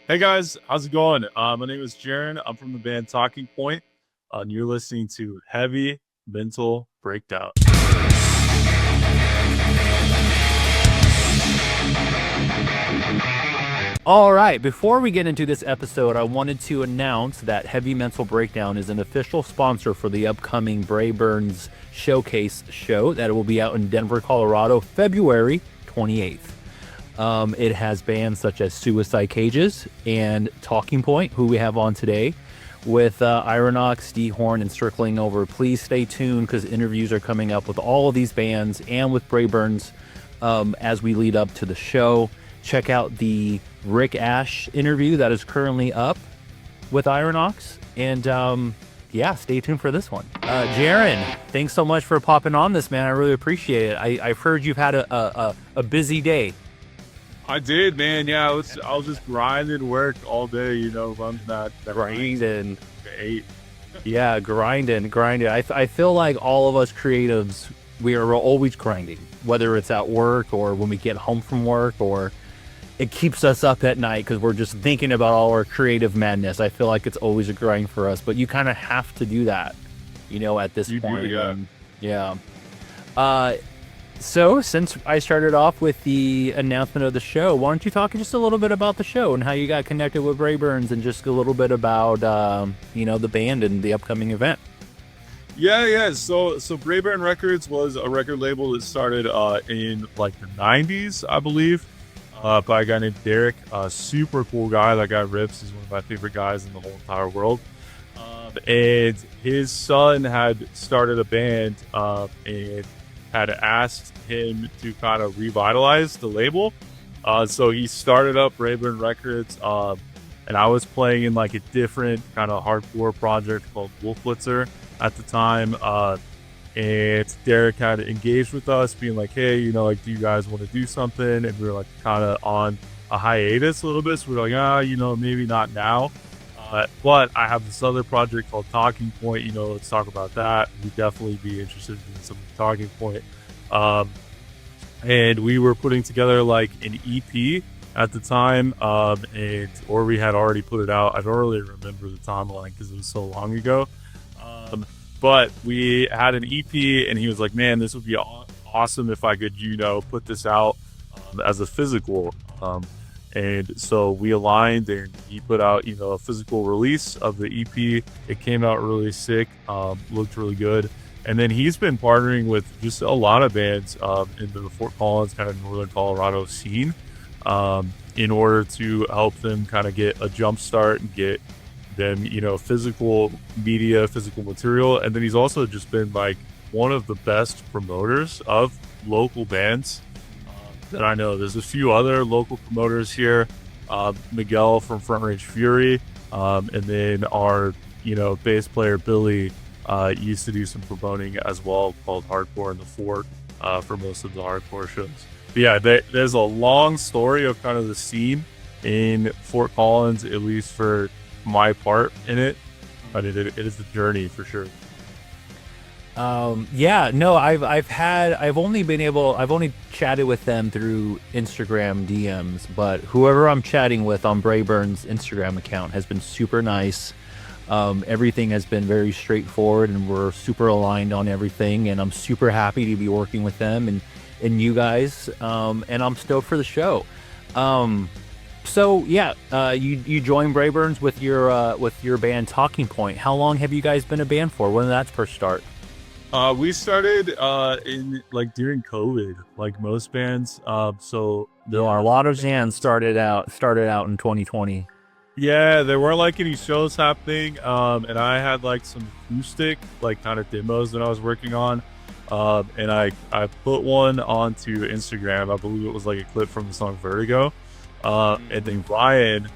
Hey guys, how's it going? My name is Jaren. I'm from the band Talking Point, and you're listening to Heavy Mental Breakdown. All right, before we get into this episode, I wanted to announce that Heavy Mental Breakdown is an official sponsor for the upcoming Brayburns Showcase show that will be out in Denver, Colorado, February 28th. It has bands such as Suicide Cages and Talking Point, who we have on today, with Ironox, D Horn, and Circling Over. Please stay tuned because interviews are coming up with all of these bands and with Brayburns as we lead up to the show. Check out the Rick Ash interview that is currently up with Ironox. And yeah, stay tuned for this one. Jaren, thanks so much for popping on this, man. I really appreciate it. I've heard you've had a busy day. I did, man. Yeah, I was just grinding work all day, running that Grinding. eight. Yeah, grinding. I feel like all of us creatives, we are always grinding, whether it's at work or when we get home from work, or it keeps us up at night because we're just thinking about all our creative madness. I feel like it's always a grind for us, but you kind of have to do that, at this You do, point. yeah. Yeah. Uh, so since I started off with the announcement of the show, why don't you talk just a little bit about the show and how you got connected with Brayburns and just a little bit about, the band and the upcoming event? Yeah. So Brayburn Records was a record label that started in like the '90s, I believe, by a guy named Derek. Super cool guy. That guy rips. He's one of my favorite guys in the whole entire world. And his son had started a band and had asked him to kind of revitalize the label. So he started up Brayburn Records, and I was playing in like a different kind of hardcore project called Wolf Blitzer at the time. And Derek had engaged with us, being like, "Hey, like, do you guys want to do something?" And we were like, kind of on a hiatus a little bit. So we were like, maybe not now. But I have this other project called Talking Point. Let's talk about that. We'd definitely be interested in some Talking Point. Um, and we were putting together like an EP at the time, or we had already put it out. I don't really remember the timeline because it was so long ago. But we had an EP, and he was like, "Man, this would be awesome if I could, put this out as a physical." And so we aligned, and he put out, a physical release of the EP. It came out really sick, looked really good. And then he's been partnering with just a lot of bands in the Fort Collins, kind of northern Colorado scene, in order to help them kind of get a jump start and get them, physical media, physical material. And then he's also just been like one of the best promoters of local bands that I know. There's a few other local promoters here, Miguel from Front Range Fury, and then our, bass player Billy used to do some promoting as well, called Hardcore in the Fort, for most of the hardcore shows. But yeah, there's a long story of kind of the scene in Fort Collins, at least for my part in it, but it is a journey for sure. Yeah, no, I've only chatted with them through Instagram DMs, but whoever I'm chatting with on Brayburn's Instagram account has been super nice. Everything has been very straightforward, and we're super aligned on everything, and I'm super happy to be working with them and you guys. And I'm stoked for the show. So yeah, you joined Brayburn's with your band Talking Point. How long have you guys been a band for? When did that first start? We started in like during COVID, like most bands. So There are a lot of bands started out in 2020. yeah, there weren't like any shows happening. And I had like some acoustic, like kind of demos that I was working on. And I put one onto Instagram. I believe it was like a clip from the song Vertigo. And then Ryan,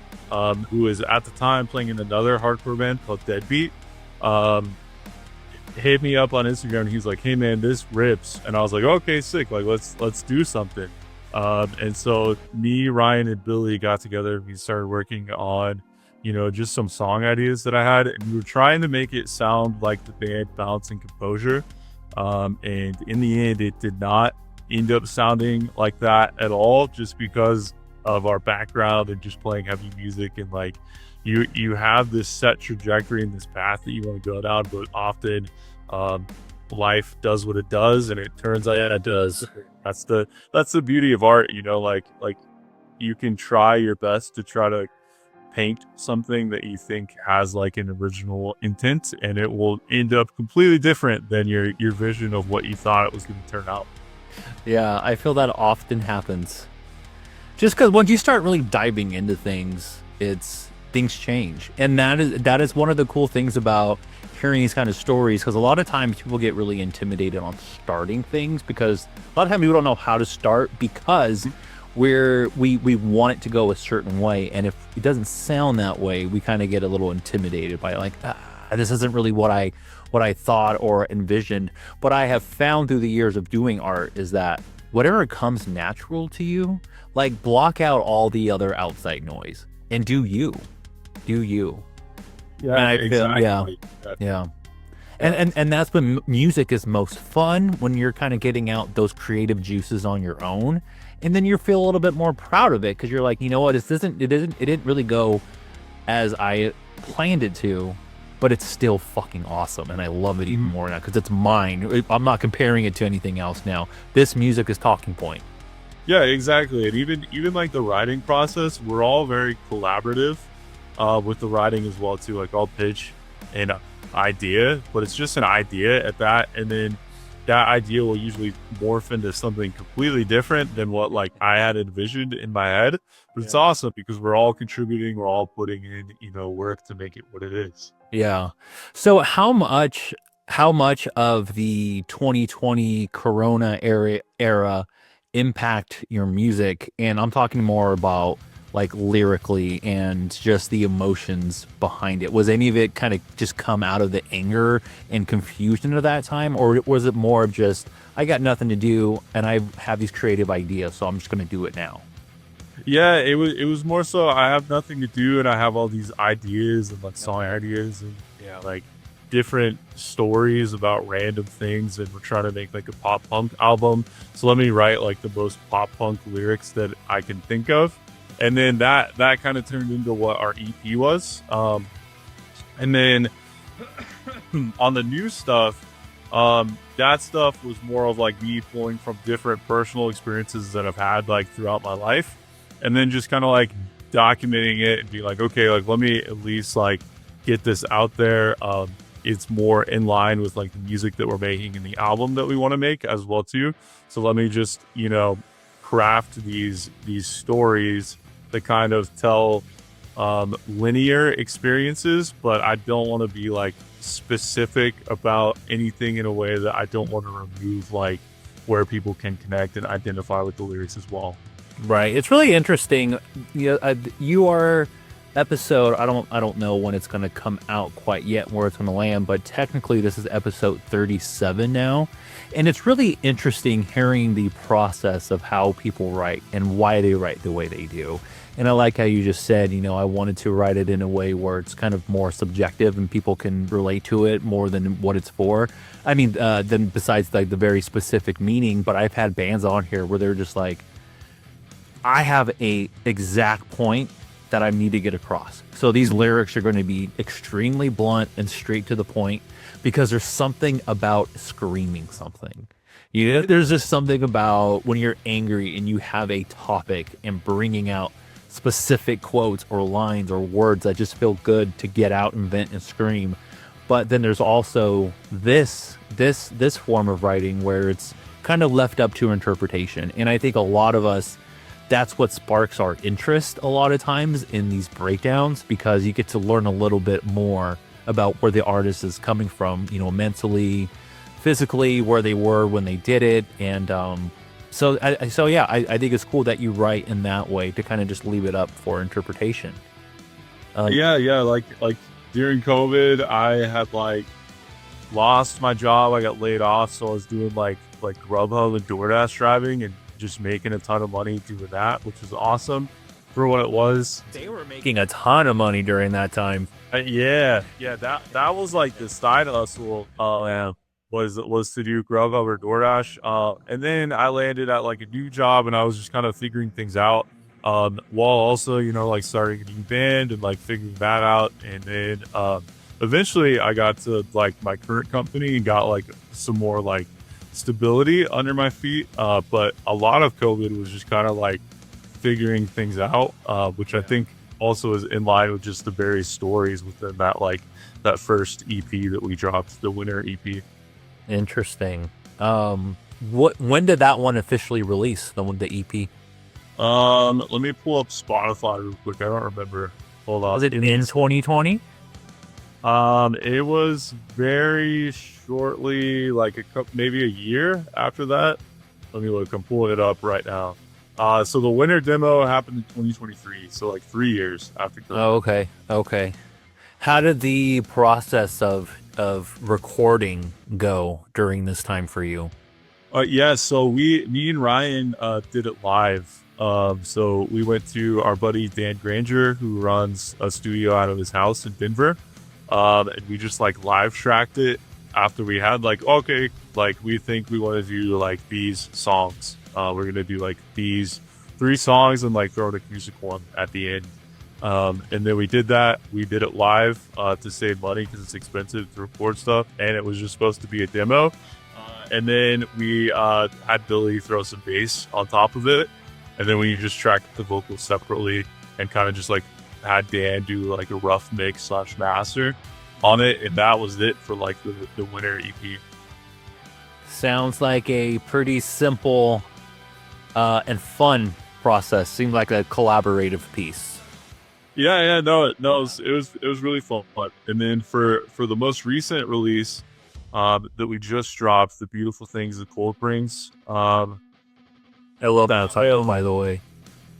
who was at the time playing in another hardcore band called Deadbeat, hit me up on Instagram, and he's like, "Hey man, this rips." And I was like, "Okay, sick. Like, let's do something." And so me, Ryan, and Billy got together, and we started working on, just some song ideas that I had, and we were trying to make it sound like the band Balance and Composure. And in the end, it did not end up sounding like that at all, just because of our background and just playing heavy music, and like you have this set trajectory in this path that you want to go down, but often um life does what it does and it turns out Yeah, it does. that's the beauty of art, like you can try your best to try to paint something that you think has like an original intent, and it will end up completely different than your vision of what you thought it was going to turn out. Yeah, I feel that often happens. Just because once you start really diving into things, it's things change, and that is one of the cool things about hearing these kind of stories. Because a lot of times people get really intimidated on starting things because a lot of times people don't know how to start because we want it to go a certain way, and if it doesn't sound that way, we kind of get a little intimidated by it, like this isn't really what I thought or envisioned. But I have found through the years of doing art is that whatever comes natural to you, like block out all the other outside noise and do you. And Yeah, I feel, yeah, exactly. yeah. And, Yeah. and and that's when music is most fun, when you're kind of getting out those creative juices on your own, and then you feel a little bit more proud of it because you're like, you know what, it didn't really go as I planned it to, but it's still fucking awesome, and I love it even Mhm. more now because it's mine. I'm not comparing it to anything else now. This music is Talking Point. Yeah, exactly. And even like the writing process, we're all very collaborative with the writing as well too. Like I'll pitch an idea, but it's just an idea at that, and then that idea will usually morph into something completely different than what like I had envisioned in my head. But it's Yeah. awesome because we're all contributing, we're all putting in, work to make it what it is. Yeah. So how much of the 2020 Corona era impact your music? And I'm talking more about like lyrically and just the emotions behind it. Was any of it kind of just come out of the anger and confusion of that time, or was it more of just I got nothing to do and I have these creative ideas, so I'm just going to do it now? Yeah, it was more so I have nothing to do and I have all these ideas and like song ideas and like different stories about random things, and we're trying to make like a pop punk album. So let me write like the most pop punk lyrics that I can think of. And then that kind of turned into what our EP was. And then on the new stuff, that stuff was more of like me pulling from different personal experiences that I've had like throughout my life, and then just kind of like documenting it and be like, okay, like let me at least like get this out there. It's more in line with like the music that we're making and the album that we want to make as well too. So let me just craft these stories that kind of tell linear experiences, but I don't want to be like specific about anything in a way that I don't want to remove like where people can connect and identify with the lyrics as well. Right. It's really interesting. Your episode, I don't know when it's going to come out quite yet, where it's going to land, but technically this is episode 37 now. And it's really interesting hearing the process of how people write and why they write the way they do. And I like how you just said, I wanted to write it in a way where it's kind of more subjective and people can relate to it more than what it's for. I mean, then besides like the very specific meaning, but I've had bands on here where they're just like, I have a exact point that I need to get across. So these lyrics are going to be extremely blunt and straight to the point because there's something about screaming something. There's just something about when you're angry and you have a topic and bringing out specific quotes or lines or words that just feel good to get out and vent and scream. But then there's also this form of writing where it's kind of left up to interpretation. And I think a lot of us, that's what sparks our interest a lot of times in these breakdowns, because you get to learn a little bit more about where the artist is coming from, mentally, physically, where they were when they did it. And I think it's cool that you write in that way to kind of just leave it up for interpretation. Yeah, like during COVID, I had like lost my job. I got laid off, so I was doing like Grubhub and DoorDash driving and just making a ton of money doing that, which was awesome for what it was. They were making a ton of money during that time. Yeah, that was like the side hustle. Yeah. Was to do Grubhub or DoorDash. And then I landed at like a new job, and I was just kind of figuring things out. while also, like starting a new band and like figuring that out. And then eventually I got to like my current company and got like some more like stability under my feet. But a lot of COVID was just kind of like figuring things out, which I think also is in line with just the various stories within that like that first EP that we dropped, the winter EP. Interesting. When did that one officially release? The EP? Let me pull up Spotify real quick. I don't remember. Hold Was on. it in 2020? It was very shortly, like maybe a year after that. Let me look. I'm pulling it up right now. So the winter demo happened in 2023. So like 3 years after COVID. Oh, okay. Okay. How did the process of recording go during this time for you? Yeah, so me and Ryan, did it live. So we went to our buddy Dan Granger, who runs a studio out of his house in Denver. And we just like live tracked it after we had like, okay, like we think we want to do like these songs. We're gonna do like these 3 songs and like throw an acoustic one at the end. And then we did that. We did it live to save money because it's expensive to record stuff, and it was just supposed to be a demo. And then we had Billy throw some bass on top of it, and then we just tracked the vocals separately and kind of just like had Dan do like a rough mix slash master on it, and that was it for like the winter EP. Sounds like a pretty simple and fun process. Seemed like a collaborative piece. Yeah, no, it was really fun. And then for the most recent release that we just dropped, the beautiful things that Cold brings. I love that title, by the way.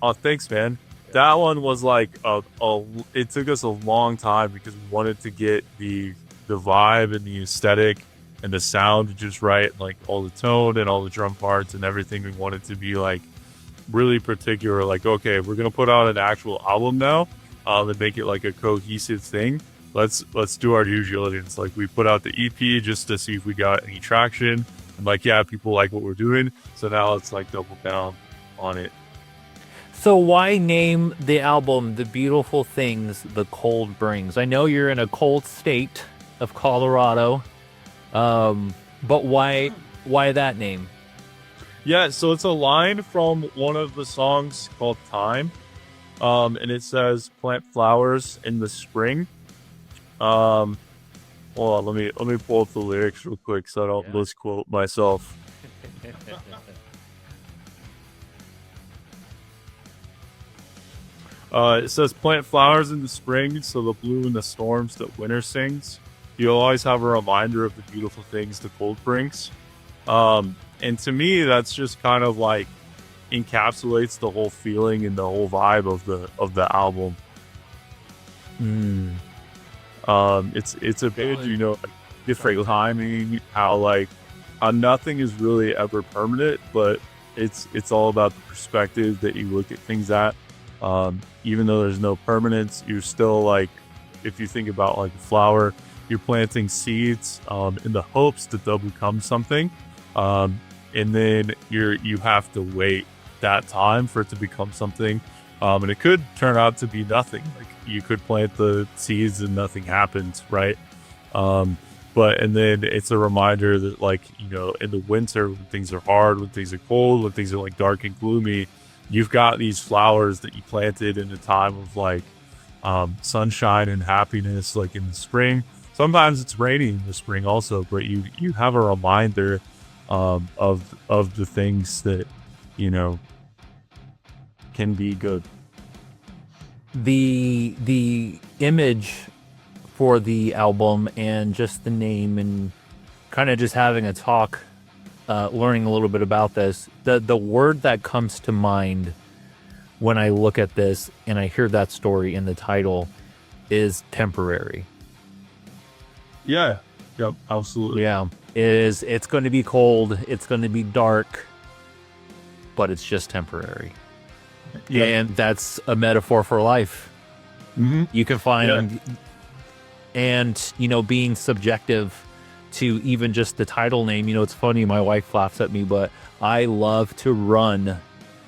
Oh, thanks, man. That one was like it took us a long time because we wanted to get the vibe and the aesthetic and the sound just right, like all the tone and all the drum parts and everything. We wanted to be like really particular. Like, okay, we're gonna put out an actual album now, and make it like a cohesive thing. Let's do our due diligence. Like, we put out the EP just to see if we got any traction. And like, yeah, people like what we're doing. So now let's like double down on it. So why name the album "The Beautiful Things the Cold Brings"? I know you're in a cold state of Colorado, but why that name? Yeah, so it's a line from one of the songs called "Time," and it says "Plant flowers in the spring." Hold on, let me pull up the lyrics real quick so I don't misquote myself. It says plant flowers in the spring, so the blue in the storms that winter sings. You'll always have a reminder of the beautiful things the cold brings. And to me, that's just kind of like encapsulates the whole feeling and the whole vibe of the album. It's a bit, like, different timing, how like nothing is really ever permanent, but it's all about the perspective that you look at things at. Even though there's no permanence, you're still like, if you think about like a flower, you're planting seeds in the hopes that they'll become something, and then you have to wait that time for it to become something, and it could turn out to be nothing. Like, you could plant the seeds and nothing happens, right? But and then it's a reminder that, like, in the winter, when things are hard, when things are cold, when things are like dark and gloomy, you've got these flowers that you planted in a time of like sunshine and happiness, like in the spring. Sometimes it's rainy in the spring also, but you have a reminder of the things that can be good. The image for the album and just the name, and kind of just having a talk, learning a little bit about this, the word that comes to mind when I look at this and I hear that story in the title is temporary. Yeah. Yep. Absolutely. Yeah. It's going to be cold, it's going to be dark, but it's just temporary. Yeah. And that's a metaphor for life. Mm-hmm. You can find, and being subjective to even just the title name. It's funny, my wife laughs at me, but I love to run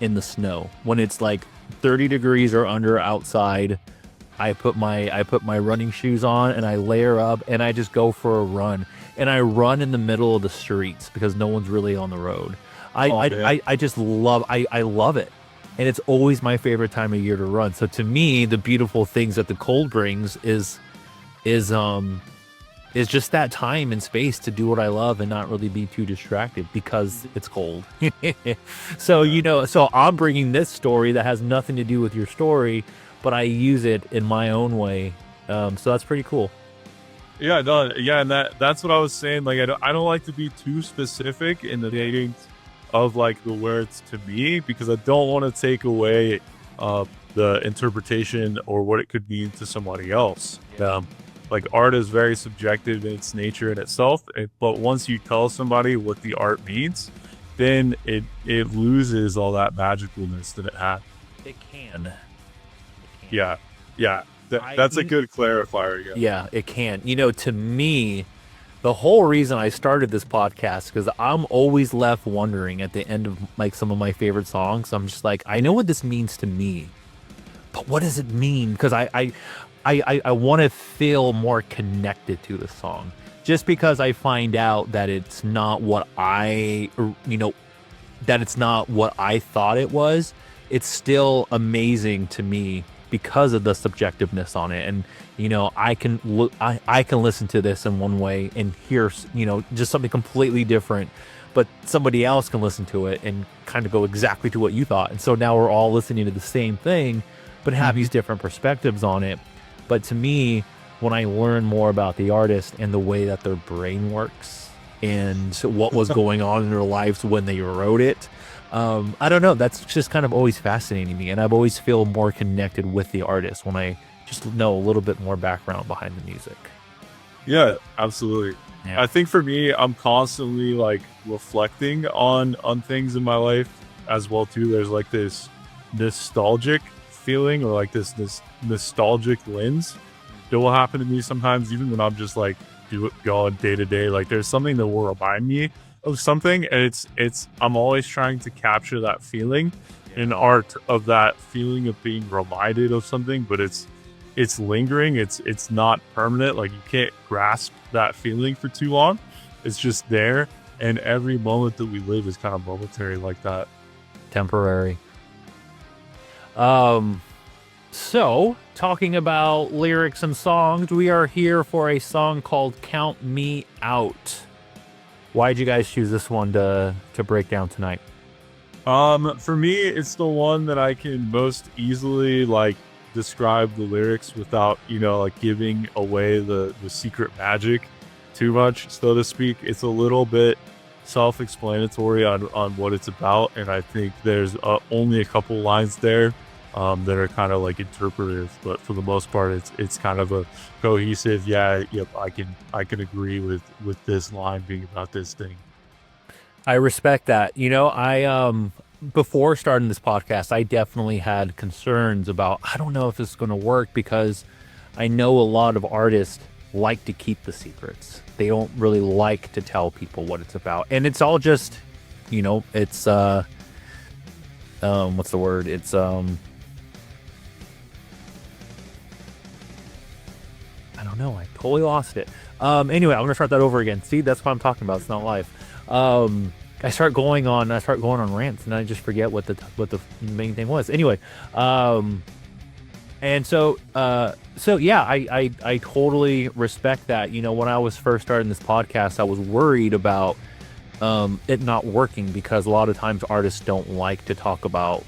in the snow when it's like 30 degrees or under outside, I put my running shoes on and I layer up and I just go for a run. And I run in the middle of the streets because no one's really on the road. Oh man. I just love I love it. And it's always my favorite time of year to run. So to me, the beautiful things that the cold brings is is just that time and space to do what I love and not really be too distracted because it's cold. So, so I'm bringing this story that has nothing to do with your story, but I use it in my own way. So that's pretty cool. Yeah, no, yeah, and that's what I was saying. Like, I don't like to be too specific in the dating of like the words to me because I don't want to take away the interpretation or what it could mean to somebody else. Like art is very subjective in its nature in itself, but once you tell somebody what the art means, then it loses all that magicalness that it had. It can. Yeah, yeah, that's a good clarifier. Yeah. Yeah, it can. To me, the whole reason I started this podcast because I'm always left wondering at the end of like some of my favorite songs. I'm just like, I know what this means to me, but what does it mean? Because I want to feel more connected to the song. Just because I find out that it's not what that it's not what I thought it was, it's still amazing to me because of the subjectiveness on it. And I can listen to this in one way and hear just something completely different, but somebody else can listen to it and kind of go exactly to what you thought. And so now we're all listening to the same thing, but have these different perspectives on it. But to me, when I learn more about the artist and the way that their brain works and what was going on in their lives when they wrote it, I don't know. That's just kind of always fascinating me. And I've always feel more connected with the artist when I just know a little bit more background behind the music. Yeah, absolutely. Yeah. I think for me, I'm constantly like reflecting on things in my life as well too. There's like this nostalgic feeling or like this nostalgic lens that will happen to me sometimes, even when I'm just like going day to day. Like there's something that will remind me of something, and I'm always trying to capture that feeling in art, of that feeling of being reminded of something, but it's lingering. It's not permanent. Like you can't grasp that feeling for too long. It's just there, and every moment that we live is kind of momentary like that. Temporary. So, talking about lyrics and songs, we are here for a song called Count Me Out. Why'd you guys choose this one to break down tonight? For me, it's the one that I can most easily like describe the lyrics without, like giving away the secret magic too much, so to speak. It's a little bit self-explanatory on what it's about, and I think there's only a couple lines there that are kind of like interpretive, but for the most part it's kind of a cohesive, I can agree with this line being about this thing. I respect that. I before starting this podcast, I definitely had concerns about, I don't know if this is going to work, because I know a lot of artists like to keep the secrets. They don't really like to tell people what it's about. And it's all just, it's what's the word? It's I don't know. I totally lost it. Anyway, I'm gonna start that over again. See, that's what I'm talking about. It's not live. I start going on rants, and I just forget what the main thing was. Anyway, and so yeah, I totally respect that. When I was first starting this podcast, I was worried about it not working, because a lot of times artists don't like to talk about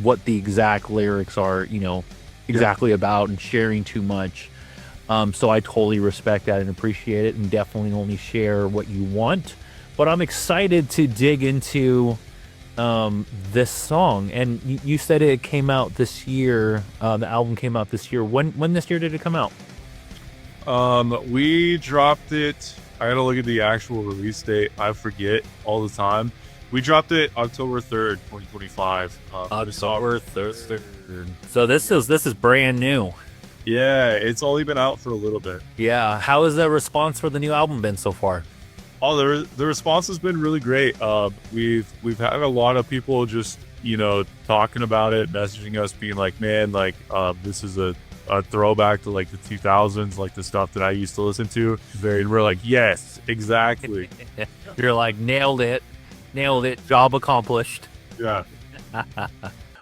what the exact lyrics are, exactly about, and sharing too much. So I totally respect that and appreciate it, and definitely only share what you want. But I'm excited to dig into this song. And you said it came out this year. The album came out this year. When this year did it come out? We dropped it. I gotta look at the actual release date. I forget all the time. We dropped it October 3rd, 2025. October 3rd. So this is brand new. Yeah, it's only been out for a little bit. Yeah. How has the response for the new album been so far? Oh, the response has been really great. We've had a lot of people just talking about it, messaging us, being like, man, like, this is a throwback to like the 2000s, like the stuff that I used to listen to. And we're like, yes, exactly. You're like, nailed it, job accomplished. Yeah.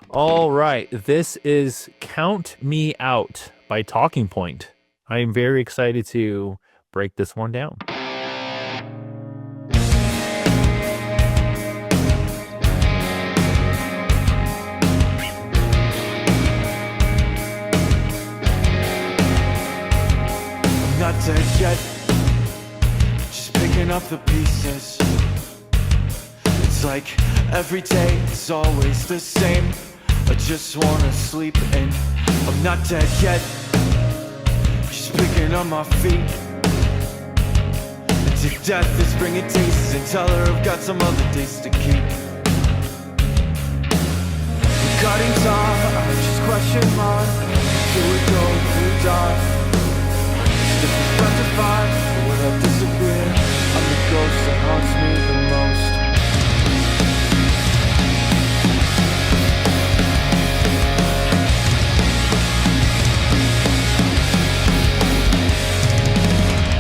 All right, this is Count Me Out by Talking Point. I am very excited to break this one down. Not dead yet, just picking up the pieces. It's like every day is always the same. I just wanna sleep in. I'm not dead yet, just picking up my feet. And to death is bringing tastes, and tell her I've got some other days to keep. Cutting time, just question mark. Here we go, through dark. Would I disappear? I'm the ghost that haunts me the most.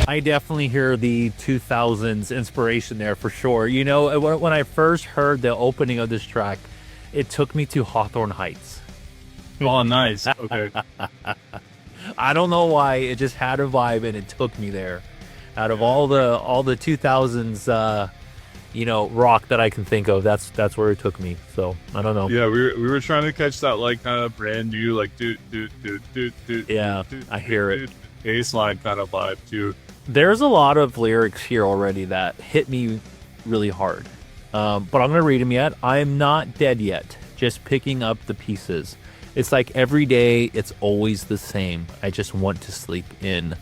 I definitely hear the 2000s inspiration there for sure. You know, when I first heard the opening of this track, it took me to Hawthorne Heights. Oh, nice. Okay. I don't know why, it just had a vibe and it took me there. Out of all the 2000s rock that I can think of, that's where it took me. So I don't know. Yeah, we were trying to catch that like kind of brand new like yeah, I hear it. Bass line kind of vibe too. There's a lot of lyrics here already that hit me really hard. But I'm gonna read them yet. I'm not dead yet, just picking up the pieces. It's like every day, it's always the same. I just want to sleep in.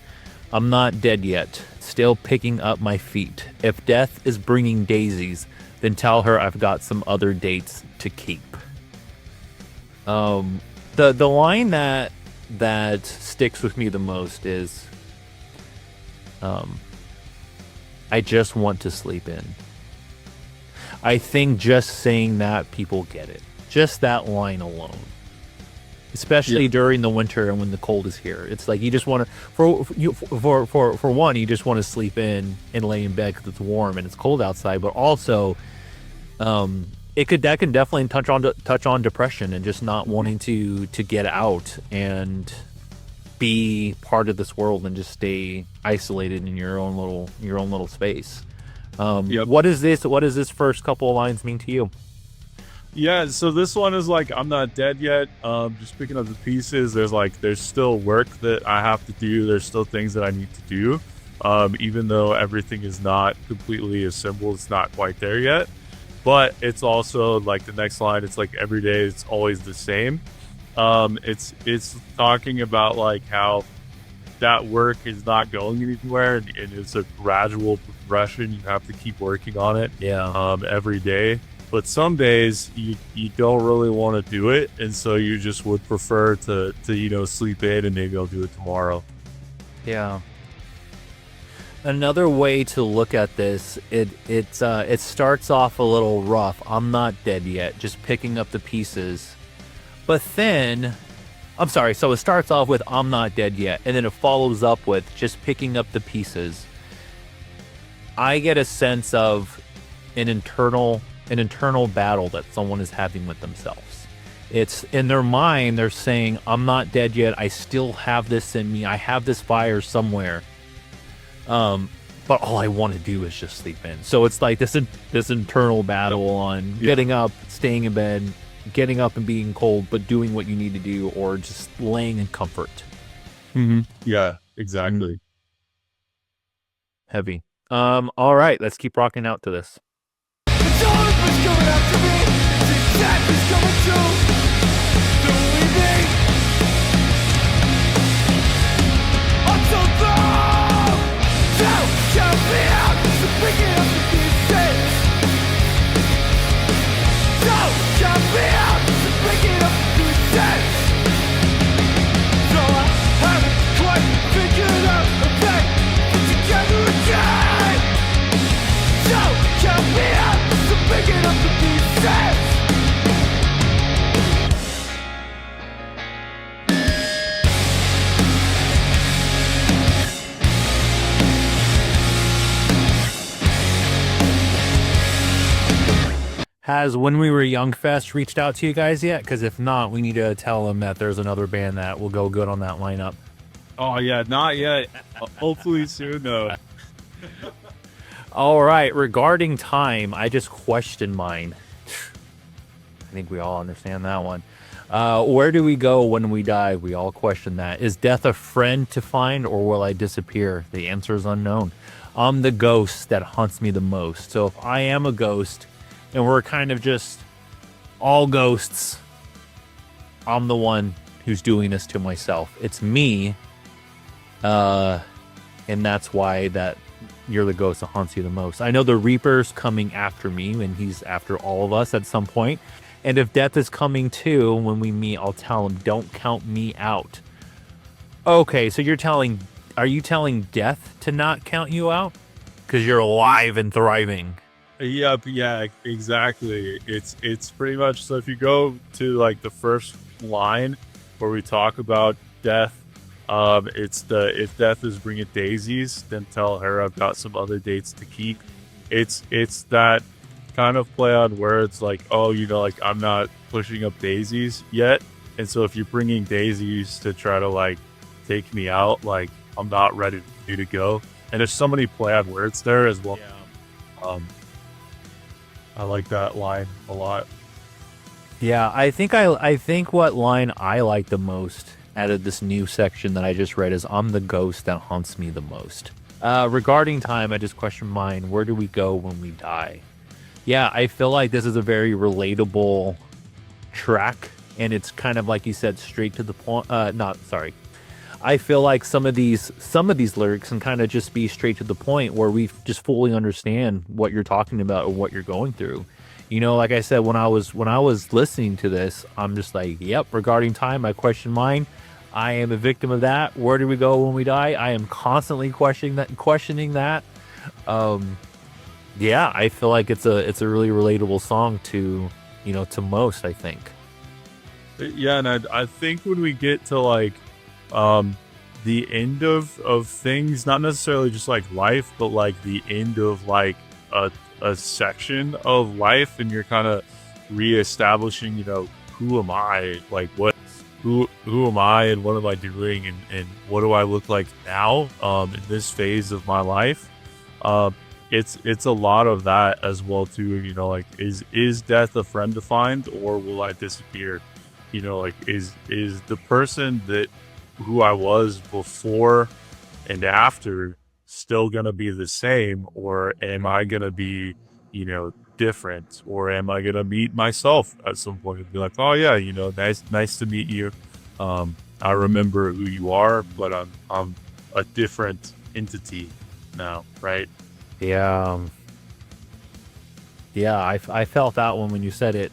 I'm not dead yet, still picking up my feet. If death is bringing daisies, then tell her I've got some other dates to keep. The line that sticks with me the most is, I just want to sleep in. I think just saying that, people get it. Just that line alone. Especially during the winter and when the cold is here, it's like you just want to, for one, you just want to sleep in and lay in bed because it's warm and it's cold outside. But also, that can definitely touch on depression and just not wanting to get out and be part of this world and just stay isolated in your own little space. What is this first couple of lines mean to you? Yeah, so this one is like, I'm not dead yet. Just picking up the pieces. There's still work that I have to do. There's still things that I need to do. Even though everything is not completely assembled, it's not quite there yet. But it's also like the next line, it's like every day it's always the same. It's talking about like how that work is not going anywhere, and it's a gradual progression. You have to keep working on it every day. But some days you don't really want to do it, and so you just would prefer to sleep in and maybe I'll do it tomorrow. Yeah. Another way to look at this, it starts off a little rough. I'm not dead yet, just picking up the pieces. But then, I'm sorry, so it starts off with I'm not dead yet, and then it follows up with just picking up the pieces. I get a sense of an internal battle that someone is having with themselves. It's in their mind, they're saying, I'm not dead yet, I still have this in me, I have this fire somewhere. But all I want to do is just sleep in. So it's like this internal battle on getting up, staying in bed, getting up and being cold, but doing what you need to do, or just laying in comfort. Mm-hmm. Yeah, exactly. Heavy. All right, let's keep rocking out to this. Has When We Were Young Fest reached out to you guys yet? Because if not, we need to tell them that there's another band that will go good on that lineup. Oh yeah, not yet. Hopefully soon though. All right, regarding time, I just questioned mine. I think we all understand that one. Where do we go when we die? We all question that. Is death a friend to find, or will I disappear? The answer is unknown. I'm the ghost that haunts me the most. So if I am a ghost, and we're kind of just all ghosts, I'm the one who's doing this to myself. It's me, and that's why that you're the ghost that haunts you the most. I know the Reaper's coming after me, and he's after all of us at some point. And if death is coming too, when we meet, I'll tell him, don't count me out. Okay, so are you telling death to not count you out? Because you're alive and thriving. Yep, yeah, exactly. It's pretty much, so if you go to like the first line where we talk about death, it's if death is bringing daisies, then tell her I've got some other dates to keep. It's that kind of play on words, like, oh, like I'm not pushing up daisies yet, and so if you're bringing daisies to try to like take me out, like I'm not ready to go. And there's so many play on words there as well. Yeah. I like that line a lot. Yeah, I think what line I like the most out of this new section that I just read is I'm the ghost that haunts me the most. Regarding time, I just question mine. Where do we go when we die? Yeah, I feel like this is a very relatable track, and it's kind of like you said, straight to the point. I feel like some of these lyrics can kind of just be straight to the point, where we just fully understand what you're talking about or what you're going through. Like I said, when I was listening to this, I'm just like, yep. Regarding time, I question mine. I am a victim of that. Where do we go when we die? I am constantly questioning that. Yeah, I feel like it's a really relatable song to most, I think. Yeah, and I think when we get to like the end of things, not necessarily just like life, but like the end of like a section of life, and you're kind of reestablishing, who am I, like who am I, and what am I doing, and what do I look like now in this phase of my life. It's a lot of that as well too. Like is death a friend to find, or will I disappear? Like is the person who I was before and after still gonna be the same, or am I gonna be different, or am I gonna meet myself at some point and be like, oh yeah, nice to meet you, I remember who you are, but I'm a different entity now, right? Yeah. I felt that one when you said it.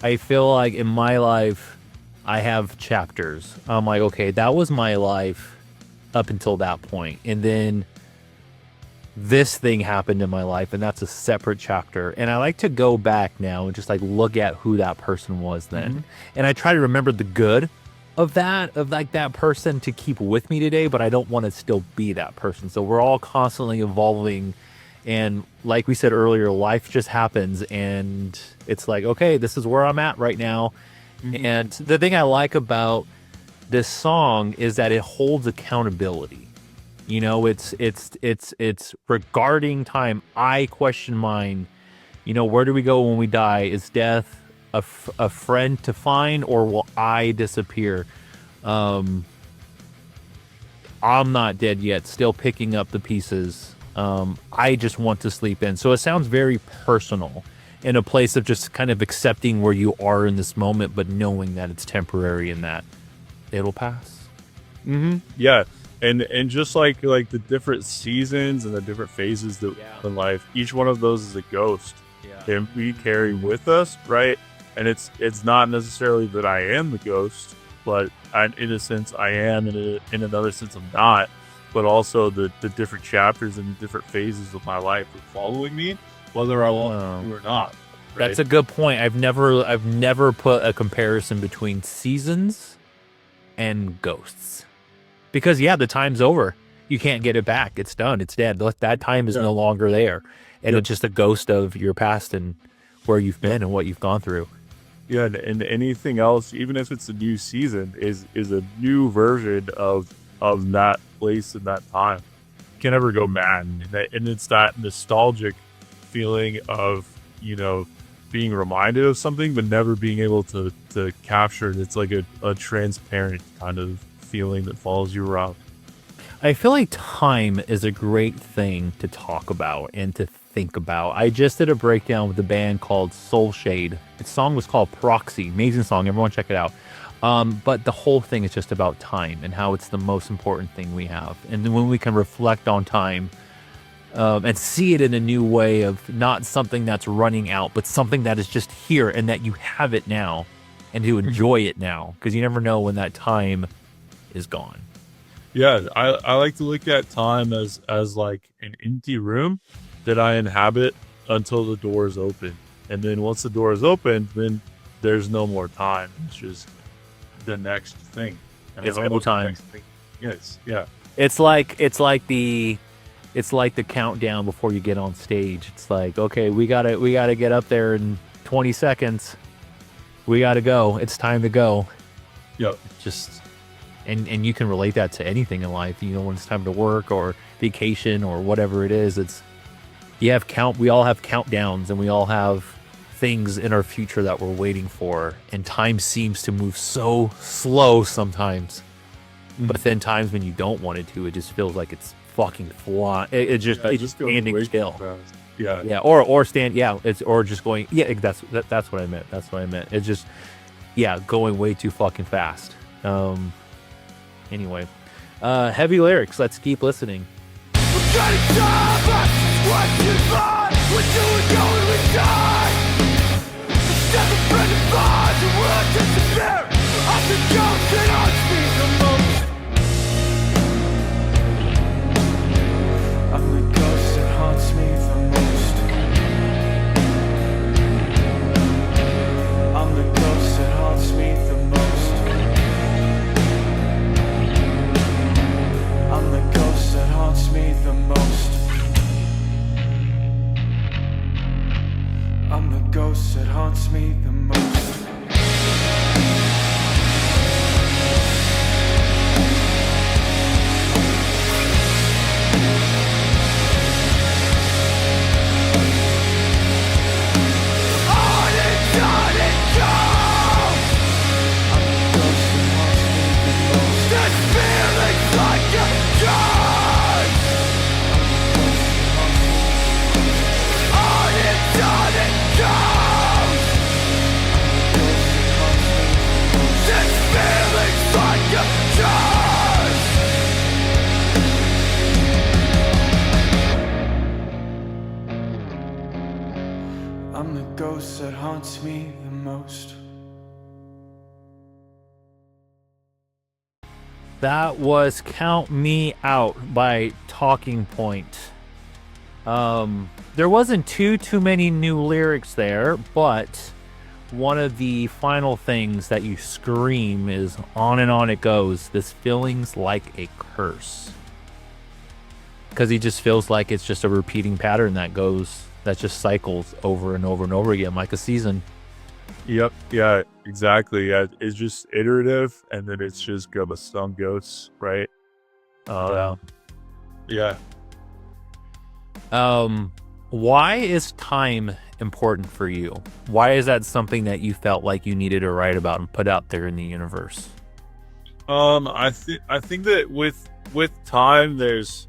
I feel like in my life, I have chapters. I'm like, okay, that was my life up until that point. And then this thing happened in my life, and that's a separate chapter. And I like to go back now and just like look at who that person was then. Mm-hmm. And I try to remember the good of that person to keep with me today, but I don't want to still be that person. So we're all constantly evolving. And like we said earlier, life just happens, and it's like, okay, this is where I'm at right now. Mm-hmm. And the thing I like about this song is that it holds accountability. It's regarding time. I question mine. Where do we go when we die? Is death a friend to find, or will I disappear? I'm not dead yet, still picking up the pieces. I just want to sleep in. So it sounds very personal, in a place of just kind of accepting where you are in this moment, but knowing that it's temporary and that it'll pass. Mm-hmm. Yeah. And just like the different seasons and the different phases that in life, each one of those is a ghost. Yeah. And we carry with us, right? And it's not necessarily that I am the ghost, but in a sense I am, in another sense I'm not. But also the different chapters and the different phases of my life are following me, whether I want to or not. Right? That's a good point. I've never put a comparison between seasons and ghosts, because the time's over. You can't get it back. It's done. It's dead. That time is no longer there, and it's just a ghost of your past. And where you've been and what you've gone through. Yeah, and anything else, even if it's a new season, is a new version of that place and that time. You can never go mad, and it's that nostalgic feeling of, you know, being reminded of something but never being able to capture it. It's like a transparent kind of feeling that follows you around. I feel like time is a great thing to talk about and to think about. I just did a breakdown with a band called Soul Shade. Its song was called Proxy. Amazing song. Everyone check it out. But the whole thing is just about time and how it's the most important thing we have. And then when we can reflect on time and see it in a new way of not something that's running out, but something that is just here and that you have it now and to enjoy it now, because you never know when that time is gone. Yeah, I like to look at time as like an empty room that I inhabit until the door is open. And then once the door is open, then there's no more time. It's just the next thing. And It's I no look at the time. next thing. Yes, yeah. It's like the countdown before you get on stage. It's like, okay, we gotta get up there in 20 seconds. We gotta go. It's time to go. Yep. Just and you can relate that to anything in life. You know, when it's time to work or vacation or whatever it is, we all have countdowns and we all have things in our future that we're waiting for, and time seems to move so slow sometimes. But then times when you don't want it to, it just feels like it's fucking flying. It's just goes standing way too still. fast. Yeah. Yeah, or stand. Yeah, or just going. Yeah, that's what I meant. That's what I meant. It's just going way too fucking fast. Anyway, heavy lyrics. Let's keep listening. We're getting tired, what you find, we're doing going, we die. Instead of friendly bonds, the world disappear. I'm the ghost that haunts me the most. I'm the ghost that haunts me the most. I'm the ghost that haunts me the most. I'm the ghost that haunts me the most. I'm the ghost that haunts me the most. On and on it goes. I'm the ghost that haunts me the most. This feeling's like a drug. On and on it goes. This feeling's like a drug. I'm the ghost that haunts me the most. That was "Count Me Out" by Talking Point. There wasn't too many new lyrics there, but one of the final things that you scream is "on and on it goes. This feeling's like a curse." Because he just feels like it's just a repeating pattern that just cycles over and over and over again, like a season. Yep. Yeah, exactly. Yeah, it's just iterative, and then it's just some ghosts, right? Yeah. Why is time important for you? Why is that something that you felt like you needed to write about and put out there in the universe? I think that with time, there's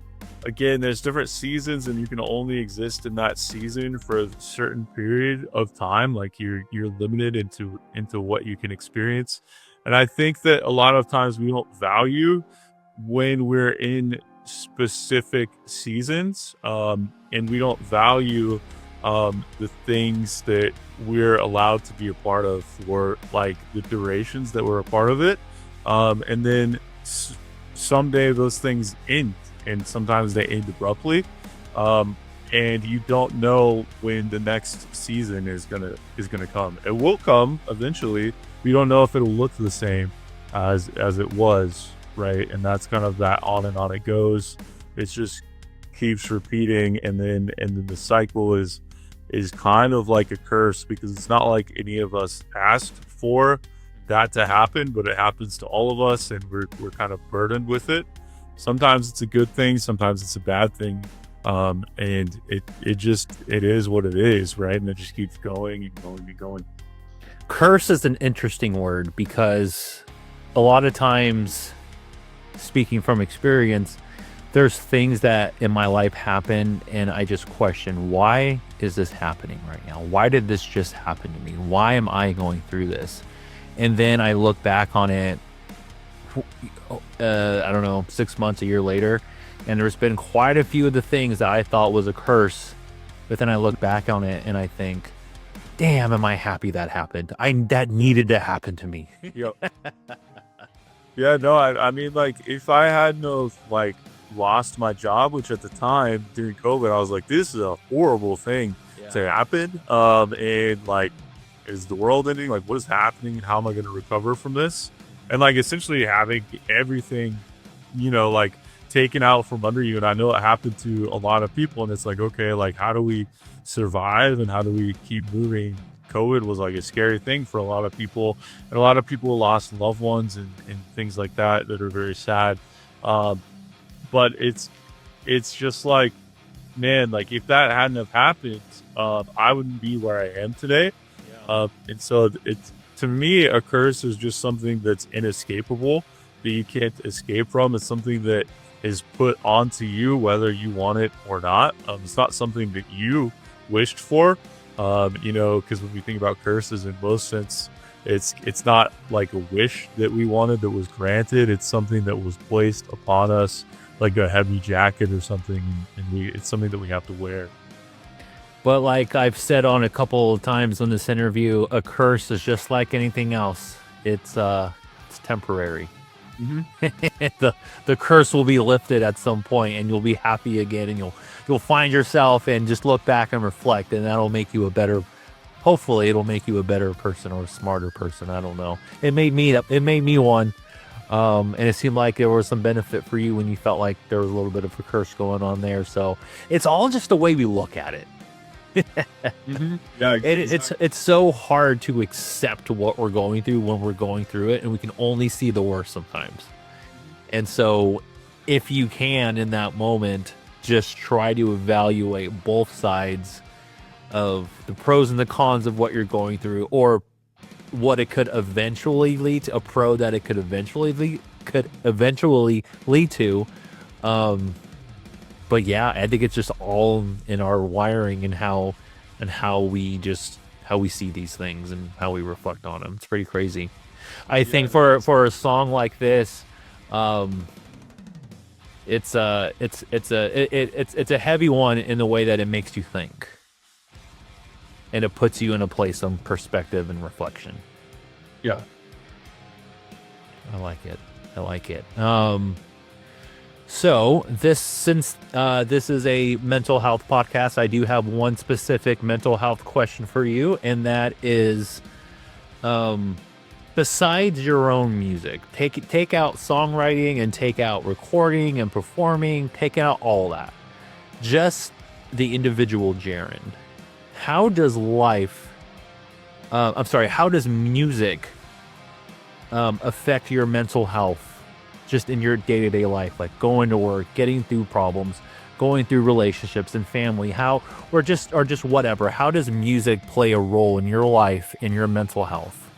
different seasons, and you can only exist in that season for a certain period of time. Like you're limited into what you can experience. And I think that a lot of times we don't value when we're in specific seasons, and we don't value the things that we're allowed to be a part of for like the durations that we're a part of it. And then someday those things end, and sometimes they end abruptly, and you don't know when the next season is gonna come. It will come eventually. We don't know if it'll look the same as it was, right? And that's kind of that on and on it goes. It just keeps repeating, and then the cycle is is kind of like a curse, because it's not like any of us asked for that to happen, but it happens to all of us, and we're kind of burdened with it. Sometimes it's a good thing, sometimes it's a bad thing, and it is what it is, right? And it just keeps going and going and going. Curse is an interesting word because a lot of times, speaking from experience, there's things that in my life happen and I just question, why is this happening right now? Why did this just happen to me? Why am I going through this? And then I look back on it, I don't know, 6 months, a year later, and there's been quite a few of the things that I thought was a curse, but then I look back on it and I think, damn, am I happy that happened? That needed to happen to me. Yep. Yeah, no, I mean, like, if I had no, like, lost my job, which at the time during COVID, I was like, this is a horrible thing to happen. And like, is the world ending? Like, what is happening? How am I going to recover from this? And like, essentially having everything, like taken out from under you. And I know it happened to a lot of people. And it's like, okay, like, how do we survive and how do we keep moving? COVID was like a scary thing for a lot of people, and a lot of people lost loved ones and things like that are very sad. But it's just like, man, like if that hadn't have happened, I wouldn't be where I am today. And so it's, to me, a curse is just something that's inescapable, that you can't escape from. It's something that is put onto you, whether you want it or not. It's not something that you wished for. Because when we think about curses in most sense, it's not like a wish that we wanted that was granted. It's something that was placed upon us, like a heavy jacket or something, and it's something that we have to wear. But like I've said on a couple of times on this interview, a curse is just like anything else. It's temporary. Mm-hmm. the curse will be lifted at some point, and you'll be happy again, and you'll find yourself and just look back and reflect, and that'll make you a better. Hopefully, it'll make you a better person or a smarter person. I don't know. It made me one, and it seemed like there was some benefit for you when you felt like there was a little bit of a curse going on there. So it's all just the way we look at it. Mm-hmm. Yeah, it's so hard to accept what we're going through when we're going through it, and we can only see the worst sometimes. And so if you can, in that moment, just try to evaluate both sides of the pros and the cons of what you're going through, or what it could eventually lead to, a pro that it could eventually lead to. But yeah, I think it's just all in our wiring and how we see these things and how we reflect on them. It's pretty crazy. I think for a song like this, it's a heavy one in the way that it makes you think, and it puts you in a place of perspective and reflection. Yeah, I like it. So since this is a mental health podcast, I do have one specific mental health question for you, and that is, besides your own music, take out songwriting and take out recording and performing, take out all that, just the individual Jaren. How does how does music affect your mental health? Just in your day-to-day life, like going to work, getting through problems, going through relationships and family, or just whatever. How does music play a role in your life, in your mental health?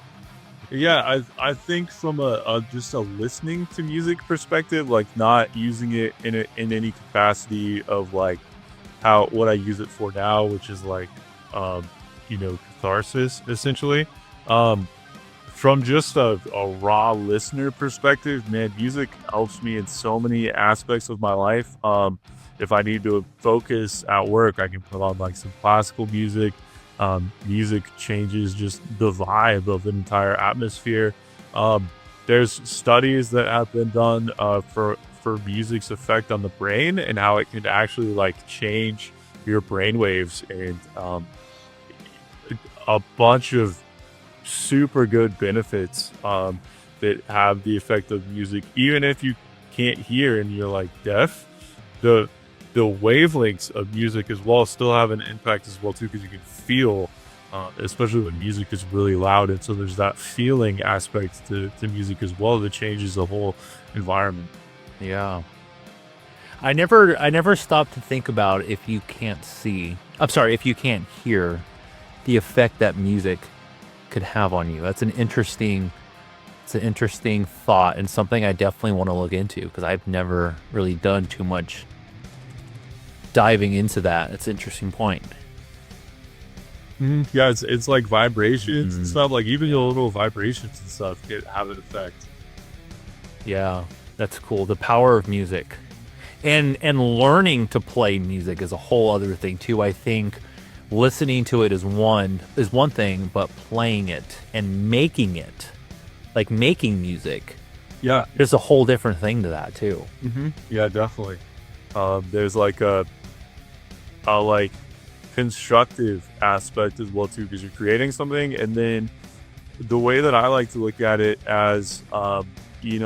Yeah, I think from just a listening to music perspective, like not using it in any capacity of like what I use it for now, which is like catharsis essentially. From just a raw listener perspective, man, music helps me in so many aspects of my life. If I need to focus at work, I can put on like some classical music. Music changes just the vibe of an entire atmosphere. There's studies that have been done for music's effect on the brain and how it can actually like change your brain waves, and a bunch of super good benefits that have the effect of music. Even if you can't hear and you're like deaf, the the wavelengths of music as well still have an impact as well too, because you can feel, especially when music is really loud, and so there's that feeling aspect to music as well that changes the whole environment. Yeah. I never stopped to think about if you can't hear the effect that music could have on you. That's an interesting thought, and something I definitely want to look into, because I've never really done too much diving into that. It's an interesting point. Yeah, it's like vibrations and stuff. Like even your little vibrations and stuff have an effect. Yeah, that's cool. The power of music. And learning to play music is a whole other thing too. I think listening to it is one thing, but playing it and making it, like making music, Yeah, there's a whole different thing to that too. yeah, definitely. There's like a like constructive aspect as well too, because you're creating something, and then the way that I like to look at it as, have you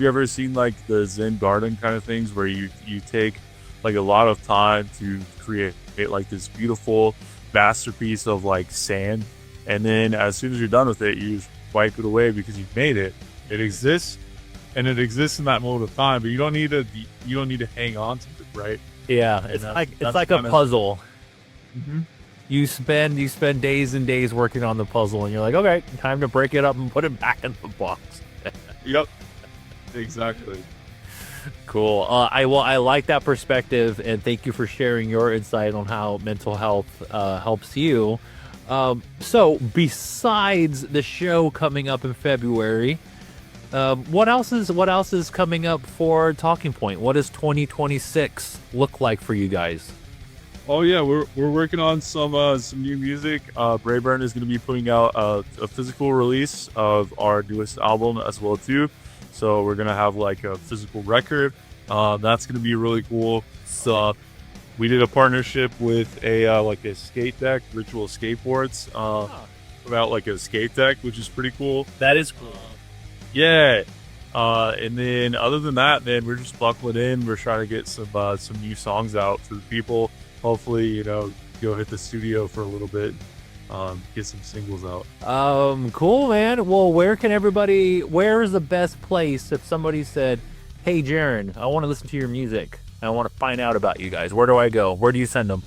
ever seen like the Zen garden kind of things where you take like a lot of time to create like this beautiful masterpiece of like sand, and then as soon as you're done with it, you just wipe it away because you've made it. It exists, and it exists in that moment of time, but you don't need to hang on to it, right? Yeah, it's like a puzzle. You spend days and days working on the puzzle, and you're like, okay, time to break it up and put it back in the box. Yep, exactly. Cool. I like that perspective, and thank you for sharing your insight on how mental health helps you. So besides the show coming up in February, what else is coming up for Talking Point? What does 2026 look like for you guys? Oh yeah, we're working on some new music. Brayburn is going to be putting out a physical release of our newest album as well too. So we're gonna have like a physical record. That's gonna be really cool. So we did a partnership with a skate deck, Ritual Skateboards, about like a skate deck, which is pretty cool. That is cool. Yeah. And then other than that, man, we're just buckling in. We're trying to get some new songs out for the people. Hopefully, go hit the studio for a little bit, get some singles out. Cool, man. Well, where is the best place if somebody said, hey, Jaren, I want to listen to your music, I want to find out about you guys? Where do I go? Where do you send them?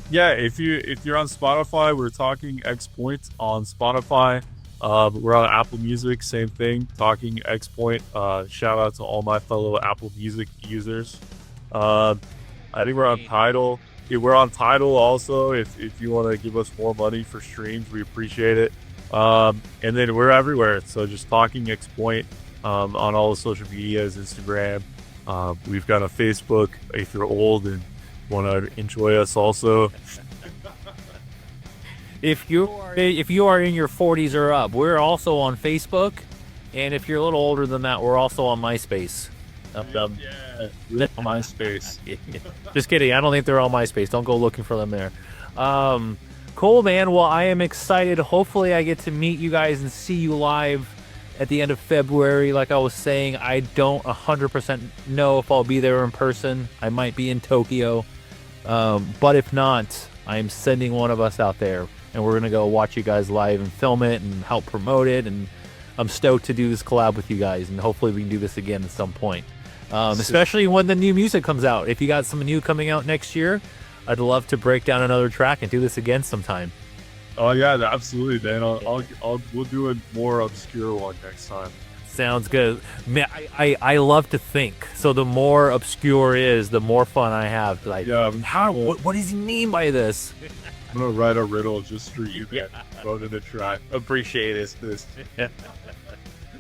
Yeah, if you're on Spotify, we're Talking X Point on Spotify. We're on Apple Music, same thing, Talking X Point. Shout out to all my fellow Apple Music users. I think we're on Tidal. Yeah, we're on Tidal also. If you want to give us more money for streams, we appreciate it. And then we're everywhere. So just Talking X Point on all the social medias, Instagram. We've got a Facebook if you're old and want to enjoy us also. If you are in your 40s or up, we're also on Facebook. And if you're a little older than that, we're also on MySpace. Yeah, MySpace. Just kidding. I don't think they're on MySpace. Don't go looking for them there. Cool, man. Well, I am excited. Hopefully I get to meet you guys and see you live at the end of February. Like I was saying, I don't 100% know if I'll be there in person. I might be in Tokyo. But if not, I'm sending one of us out there, and we're going to go watch you guys live and film it and help promote it. And I'm stoked to do this collab with you guys, and hopefully we can do this again at some point. Especially when the new music comes out. If you got some new coming out next year, I'd love to break down another track and do this again sometime. Oh yeah, absolutely, man. We'll do a more obscure one next time. Sounds good, man. I love to think. So the more obscure is, the more fun I have. Like, Yeah, what does he mean by this? I'm gonna write a riddle just for you, man. Vote in the track. Appreciate it.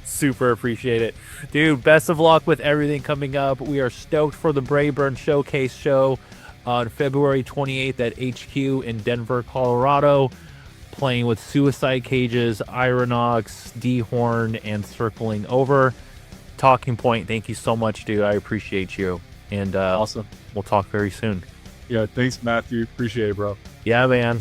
Super appreciate it, dude. Best of luck with everything coming up. We are stoked for the Brayburn Showcase show on February 28th at HQ in Denver, Colorado, playing with Suicide Cages, Ironox, D-Horn, and Circling Over. Talking Point, thank you so much, dude. I appreciate you, and Awesome. We'll talk very soon. Yeah, thanks, Matthew. Appreciate it, bro. Yeah, man.